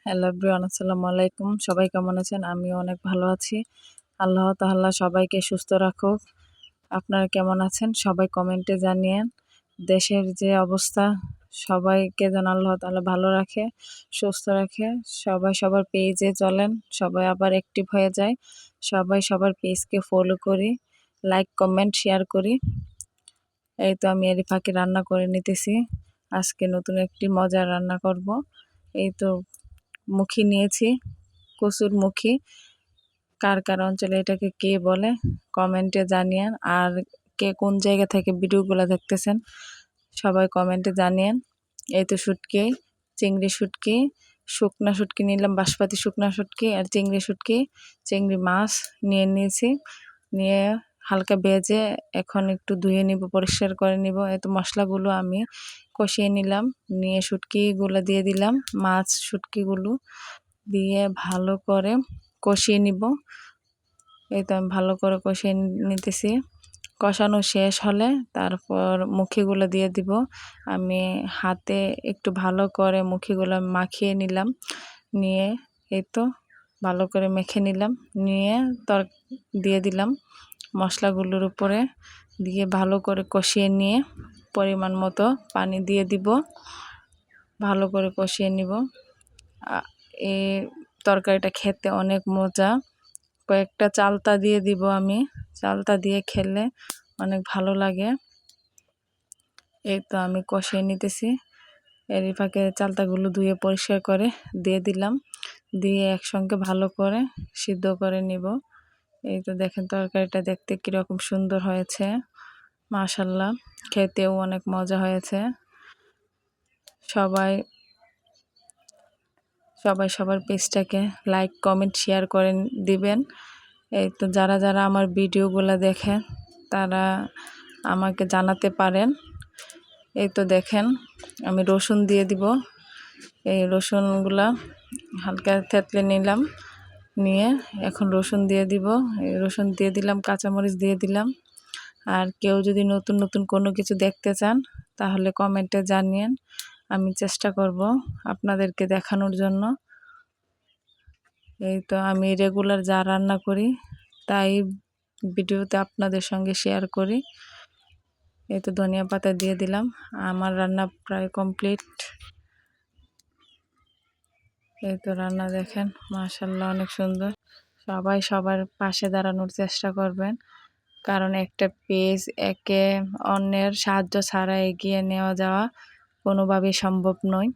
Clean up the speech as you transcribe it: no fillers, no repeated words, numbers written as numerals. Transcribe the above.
Hello everyone, আসসালামু আলাইকুম। সবাই কেমন আছেন? আমিও অনেক ভালো আছি। আল্লাহ তাআলা সবাইকে সুস্থ রাখুক। আপনারা কেমন আছেন? সবাই কমেন্টে জানিয়েন। দেশের যে অবস্থা, সবাইকে যেন আল্লাহ তাআলা ভালো রাখে, সুস্থ রাখে। সবাই সবার পেজে চলেন, সবাই আবার অ্যাক্টিভ হয়ে যায়। সবাই সবার পেজকে ফলো করি, লাইক, কমেন্ট, শেয়ার করি। এই তো আমি এরই ফাঁকে রান্না করে নিতেছি। আজকে নতুন একটি মজার রান্না করব। এই তো মুখি নিয়েছি, কচুর মুখি। কার কার অঞ্চলে এটাকে কে বলে কমেন্টে জানিয়েন। আর কে কোন জায়গা থেকে ভিডিওগুলো দেখতেছেন সবাই কমেন্টে জানিয়েন। এই তো শুটকি, চিংড়ি শুটকি, শুকনা শুটকি নিলাম, বাঁশপাতি শুকনা শুটকি আর চিংড়ি শুটকি, চিংড়ি মাছ নিয়েছি। নিয়ে হালকা ভেজে এখন একটু ধুয়ে নিব, পরিষ্কার করে নিব। এই তো মশলাগুলো আমি কষিয়ে নিলাম, নিয়ে শুটকিগুলো দিয়ে দিলাম, মাছ শুটকিগুলো দিয়ে ভালো করে কষিয়ে নিব। এই তো আমি ভালো করে কষিয়ে নিতেছি। কষানো শেষ হলে তারপর মুখিগুলো দিয়ে দিব। আমি হাতে একটু ভালো করে মুখিগুলো মাখিয়ে নিলাম, নিয়ে এই তো ভালো করে মেখে নিলাম, নিয়ে দিয়ে দিলাম মশলাগুলোর উপরে, দিয়ে ভালো করে কষিয়ে নিয়ে পরিমাণ মতো পানি দিয়ে দিব, ভালো করে কষিয়ে নিব। এই তরকারিটা খেতে অনেক মজা। কয়েকটা চালতা দিয়ে দিব আমি, চালতা দিয়ে খেলে অনেক ভালো লাগে। এই তো আমি কষিয়ে নিতেছি। এর ফাঁকে চালতাগুলো ধুয়ে পরিষ্কার করে দিয়ে দিলাম, দিয়ে একসঙ্গে ভালো করে সিদ্ধ করে নিব। এই তো দেখেন তরকারিটা দেখতে কীরকম সুন্দর হয়েছে, মাশাল্লাহ। খেতেও অনেক মজা হয়েছে। সবাই সবার পেজটাকে লাইক, কমেন্ট, শেয়ার করে দিবেন। এই তো যারা যারা আমার ভিডিওগুলো দেখেন তারা আমাকে জানাতে পারেন। এই তো দেখেন আমি রসুন দিয়ে দিব। এই রসুনগুলা হালকা থেতলে নিলাম, নিয়ে এখন রসুন দিয়ে দিব। এই রসুন দিয়ে দিলাম, কাঁচামরিচ দিয়ে দিলাম। আর কেউ যদি নতুন নতুন কোনো কিছু দেখতে চান তাহলে কমেন্টে জানিয়েন, আমি চেষ্টা করব আপনাদেরকে দেখানোর জন্য। এই তো আমি রেগুলার যা রান্না করি তাই ভিডিওতে আপনাদের সঙ্গে শেয়ার করি। এই তো ধনিয়া পাতা দিয়ে দিলাম। আমার রান্না প্রায় কমপ্লিট। এই তো রান্না দেখেন, মাশাল্লাহ অনেক সুন্দর। সবাই সবার পাশে দাঁড়ানোর চেষ্টা করবেন, কারণ একটা পেজ একে অন্যের সাহায্য ছাড়া এগিয়ে নেওয়া যাওয়া কোনোভাবেই সম্ভব নয়।